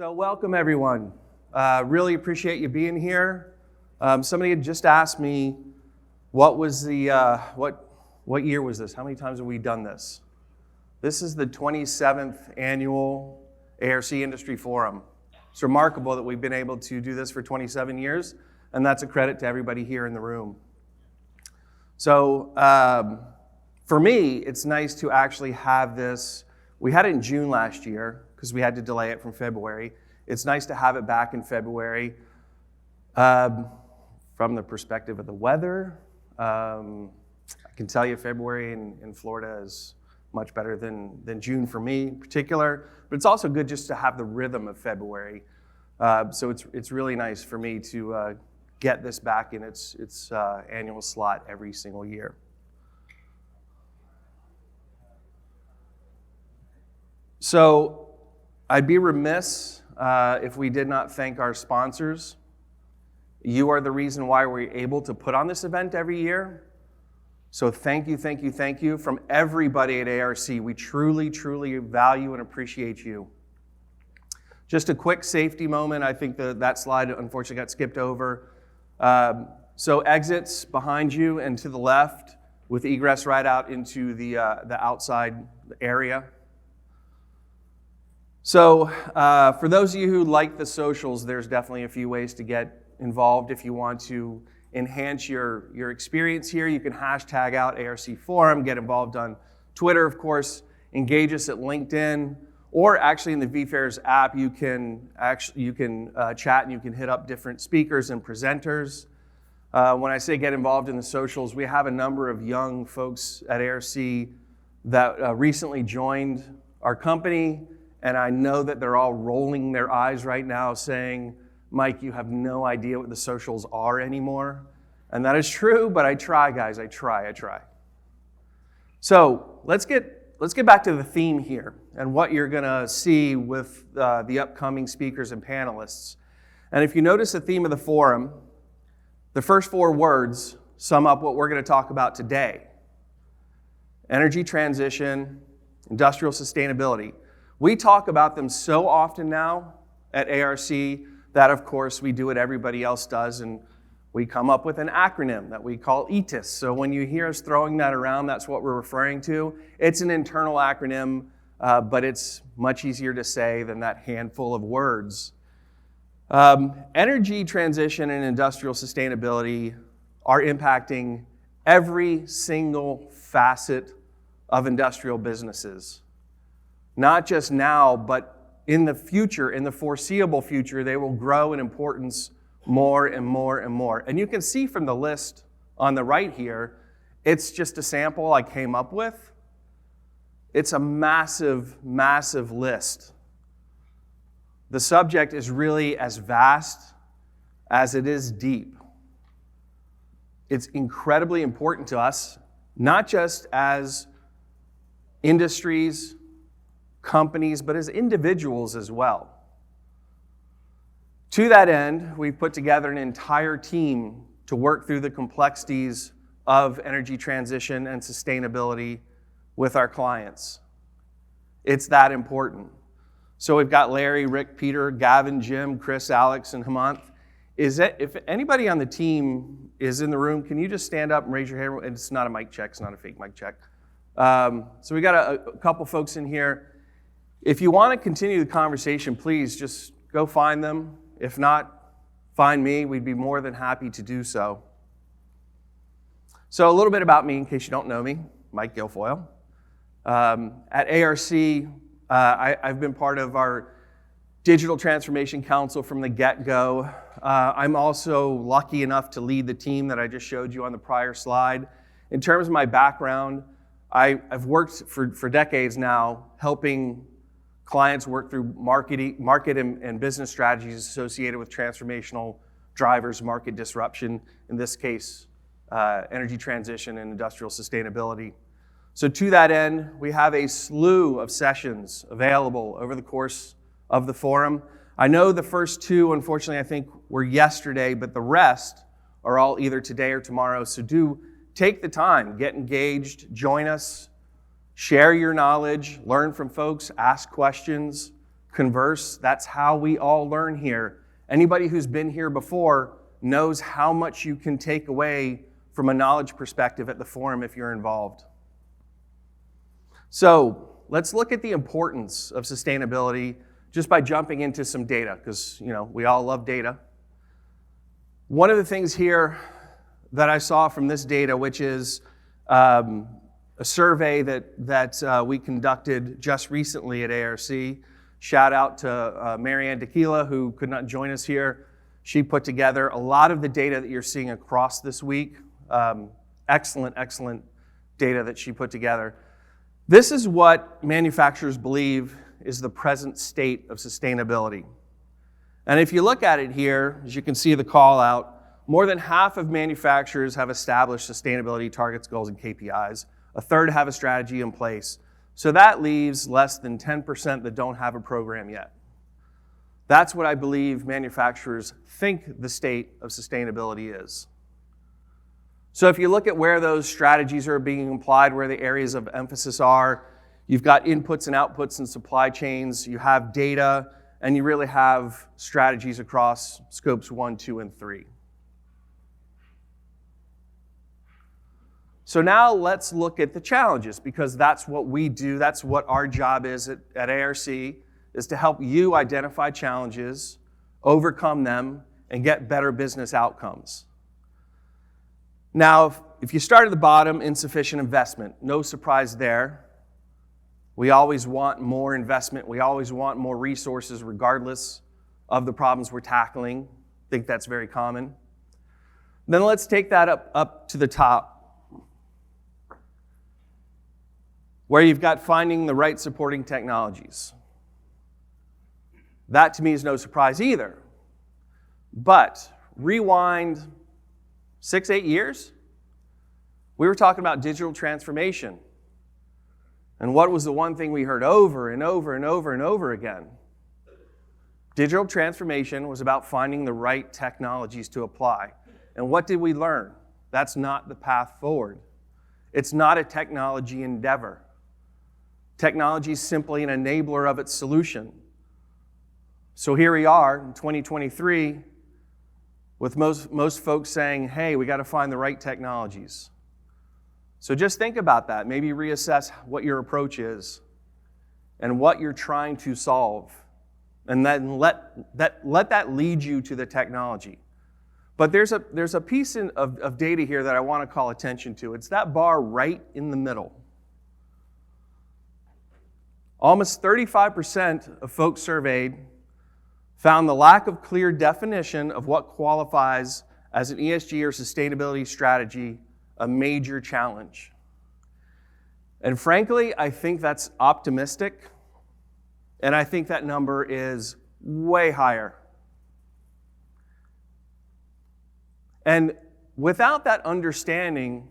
So welcome everyone. Really appreciate you being here. Somebody had just asked me, what was the what year was this? How many times have we done this? This is the 27th annual ARC Industry Forum. It's remarkable that we've been able to do this for 27 years, and that's a credit to everybody here in the room. So for me, it's nice to actually have this. We had it in June last year because we had to delay it from February. It's nice to have it back in February. From the perspective of the weather, I can tell you February in Florida is much better than June for me in particular, but it's also good just to have the rhythm of February. So it's really nice for me to get this back in its annual slot every single year. So I'd be remiss if we did not thank our sponsors. You are the reason why we're able to put on this event every year. So thank you from everybody at ARC. We truly, truly value and appreciate you. Just a quick safety moment. I think that slide unfortunately got skipped over. So exits behind you and to the left with egress right out into the outside area. So for those of you who like the socials, there's definitely a few ways to get involved. If you want to enhance your experience here, you can hashtag out ARC Forum, get involved on Twitter, of course, engage us at LinkedIn, or actually in the VFairs app, you can chat and you can hit up different speakers and presenters. When I say get involved in the socials, we have a number of young folks at ARC that recently joined our company, and I know that they're all rolling their eyes right now saying, Mike, you have no idea what the socials are anymore. And that is true, but I try, guys. I try. So let's get back to the theme here and what you're going to see with the upcoming speakers and panelists. And if you notice the theme of the forum, the first four words sum up what we're going to talk about today. Energy transition, industrial sustainability. We talk about them so often now at ARC that, of course, we do what everybody else does, and we come up with an acronym that we call ETIS. So when you hear us throwing that around, that's what we're referring to. It's an internal acronym, but it's much easier to say than that handful of words. Energy transition and industrial sustainability are impacting every single facet of industrial businesses. Not just now, but in the future, in the foreseeable future, they will grow in importance more and more and more. And you can see from the list on the right here, it's just a sample I came up with. It's a massive, massive list. The subject is really as vast as it is deep. It's incredibly important to us, not just as industries, companies, but as individuals as well. To that end, we've put together an entire team to work through the complexities of energy transition and sustainability with our clients. It's that important. So we've got Larry, Rick, Peter, Gavin, Jim, Chris, Alex, and Hemant. If anybody on the team is in the room, can you just stand up and raise your hand? It's not a mic check, it's not a fake mic check. So we got a couple folks in here. If you want to continue the conversation, please just go find them. If not, find me. We'd be more than happy to do so. So a little bit about me, in case you don't know me, Mike Guilfoyle. At ARC, I've been part of our Digital Transformation Council from the get-go. I'm also lucky enough to lead the team that I just showed you on the prior slide. In terms of my background, I've worked for decades now helping clients work through market and business strategies associated with transformational drivers, market disruption, in this case, energy transition and industrial sustainability. So to that end, we have a slew of sessions available over the course of the forum. I know the first two, unfortunately, I think were yesterday, but the rest are all either today or tomorrow. So do take the time, get engaged, join us, share your knowledge, learn from folks, ask questions. converse. That's how we all learn here. Anybody who's been here before knows how much you can take away from a knowledge perspective at the forum if you're involved. So let's look at the importance of sustainability just by jumping into some data, because we all love data. One of the things here that I saw from this data, which is a survey that we conducted just recently at ARC. Shout out to Marianne Tequila, who could not join us here. She put together a lot of the data that you're seeing across this week. Excellent data that she put together. This is what manufacturers believe is the present state of sustainability. And if you look at it here, as you can see the call out, more than half of manufacturers have established sustainability targets, goals, and KPIs. A third have a strategy in place. So that leaves less than 10% that don't have a program yet. That's what I believe manufacturers think the state of sustainability is. So if you look at where those strategies are being applied, where the areas of emphasis are, you've got inputs and outputs in supply chains, you have data, and you really have strategies across scopes 1, 2, and 3. So now let's look at the challenges, because that's what we do, that's what our job is at ARC, is to help you identify challenges, overcome them, and get better business outcomes. Now, if you start at the bottom, insufficient investment, no surprise there. We always want more investment. We always want more resources regardless of the problems we're tackling. I think that's very common. Then let's take that up to the top, where you've got finding the right supporting technologies. That to me is no surprise either. But rewind 6, 8 years, we were talking about digital transformation. And what was the one thing we heard over and over and over and over again? Digital transformation was about finding the right technologies to apply. And what did we learn? That's not the path forward. It's not a technology endeavor. Technology is simply an enabler of its solution. So here we are in 2023 with most folks saying, hey, we got to find the right technologies. So just think about that. Maybe reassess what your approach is and what you're trying to solve. And then let that lead you to the technology. But there's a piece of data here that I want to call attention to. It's that bar right in the middle. Almost 35% of folks surveyed found the lack of clear definition of what qualifies as an ESG or sustainability strategy a major challenge. And frankly, I think that's optimistic, and I think that number is way higher. And without that understanding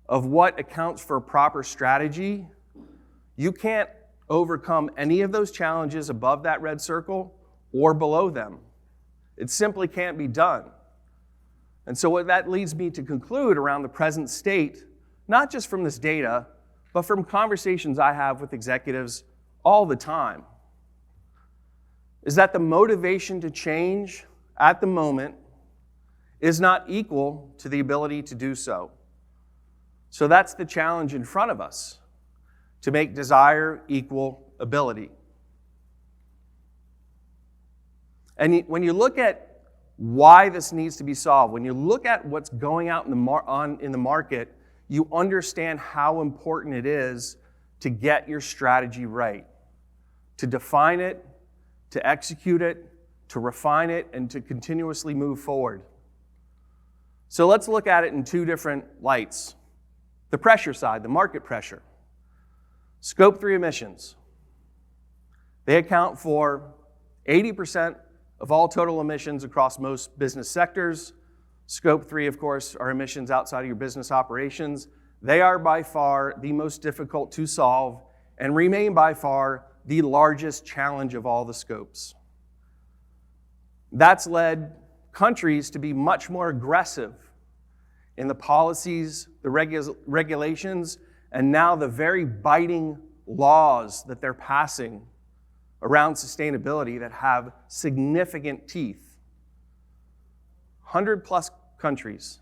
of what accounts for a proper strategy, you can't overcome any of those challenges above that red circle or below them. It simply can't be done. And so what that leads me to conclude around the present state, not just from this data, but from conversations I have with executives all the time, is that the motivation to change at the moment is not equal to the ability to do so. So that's the challenge in front of us, to make desire equal ability. And when you look at why this needs to be solved, when you look at what's going out in the market, you understand how important it is to get your strategy right, to define it, to execute it, to refine it, and to continuously move forward. So let's look at it in two different lights. The pressure side, the market pressure. Scope 3 emissions. They account for 80% of all total emissions across most business sectors. Scope 3, of course, are emissions outside of your business operations. They are by far the most difficult to solve and remain by far the largest challenge of all the scopes. That's led countries to be much more aggressive in the policies, the regulations, and now the very biting laws that they're passing around sustainability that have significant teeth. 100 plus countries.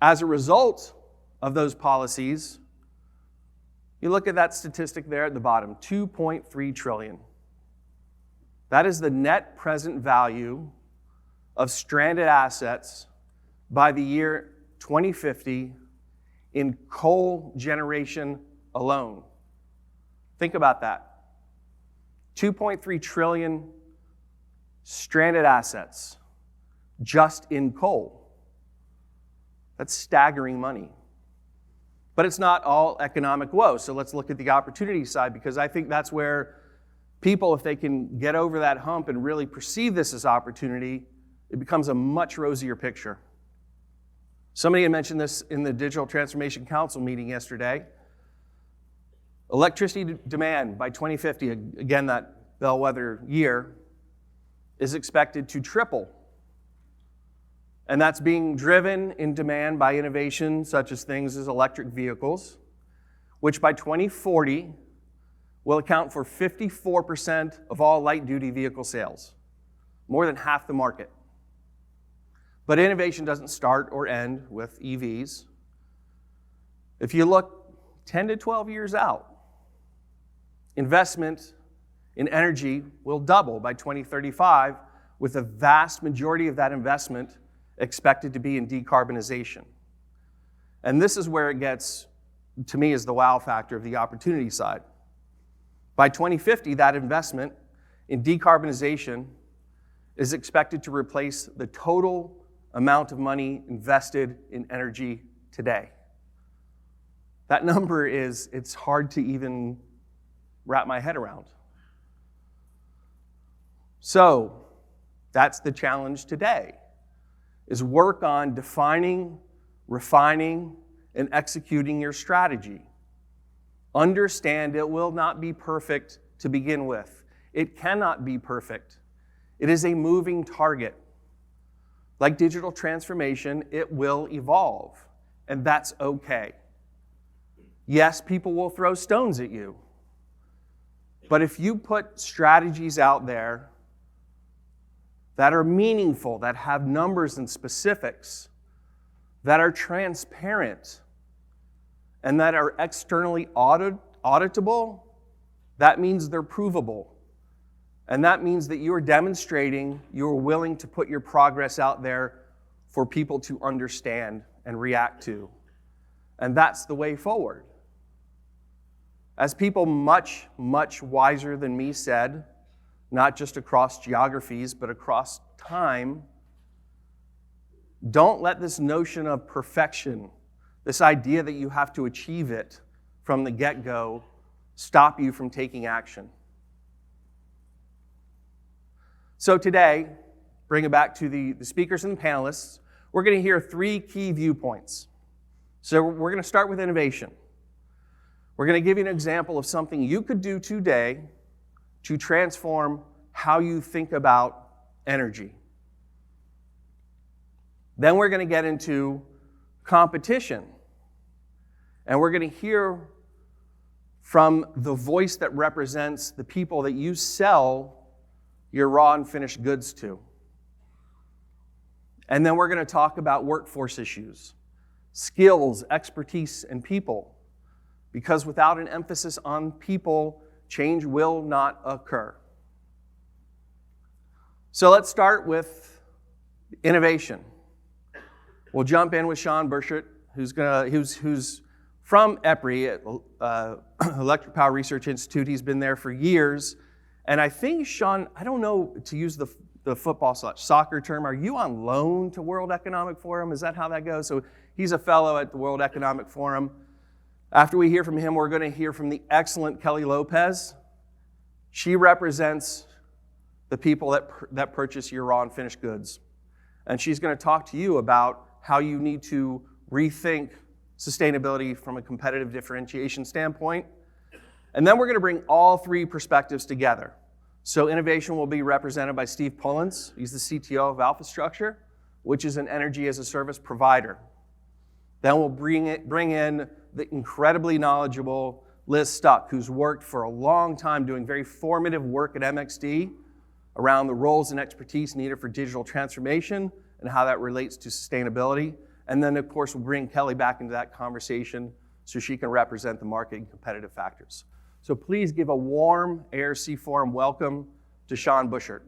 As a result of those policies, you look at that statistic there at the bottom, 2.3 trillion. That is the net present value of stranded assets by the year 2050 in coal generation alone. Think about that. 2.3 trillion stranded assets just in coal. That's staggering money. But it's not all economic woe. So let's look at the opportunity side, because I think that's where people, if they can get over that hump and really perceive this as opportunity, it becomes a much rosier picture. Somebody had mentioned this in the Digital Transformation Council meeting yesterday. Electricity demand by 2050, again that bellwether year, is expected to triple. And that's being driven in demand by innovation such as things as electric vehicles, which by 2040 will account for 54% of all light-duty vehicle sales, more than half the market. But innovation doesn't start or end with EVs. If you look 10 to 12 years out, investment in energy will double by 2035, with the vast majority of that investment expected to be in decarbonization. And this is where it gets, to me, is the wow factor of the opportunity side. By 2050, that investment in decarbonization is expected to replace the total amount of money invested in energy today. That number it's hard to even wrap my head around. So, that's the challenge today, is work on defining, refining, and executing your strategy. Understand it will not be perfect to begin with. It cannot be perfect. It is a moving target. Like digital transformation, it will evolve, and that's okay. Yes, people will throw stones at you, but if you put strategies out there that are meaningful, that have numbers and specifics, that are transparent, and that are externally auditable, that means they're provable. And that means that you're demonstrating you're willing to put your progress out there for people to understand and react to. And that's the way forward. As people much, much wiser than me said, not just across geographies, but across time, don't let this notion of perfection, this idea that you have to achieve it from the get-go, stop you from taking action. So today, bring it back to the speakers and the panelists, we're going to hear 3 key viewpoints. So we're going to start with innovation. We're going to give you an example of something you could do today to transform how you think about energy. Then we're going to get into competition. And we're going to hear from the voice that represents the people that you sell your raw and finished goods to. And then we're going to talk about workforce issues, skills, expertise, and people. Because without an emphasis on people, change will not occur. So let's start with innovation. We'll jump in with Sean Bushart, who's from EPRI, Electric Power Research Institute. He's been there for years. And I think, Sean, I don't know, to use the football/soccer term, are you on loan to World Economic Forum? Is that how that goes? So he's a fellow at the World Economic Forum. After we hear from him, we're going to hear from the excellent Kelly Lopez. She represents the people that purchase your raw and finished goods. And she's going to talk to you about how you need to rethink sustainability from a competitive differentiation standpoint. And then we're going to bring all 3 perspectives together. So innovation will be represented by Steve Pullins. He's the CTO of Alpha Structure, which is an energy as a service provider. Then we'll bring in the incredibly knowledgeable Liz Stuck, who's worked for a long time doing very formative work at MXD around the roles and expertise needed for digital transformation and how that relates to sustainability. And then, of course, we'll bring Kelly back into that conversation so she can represent the market and competitive factors. So please give a warm ARC Forum welcome to Sean Bushart.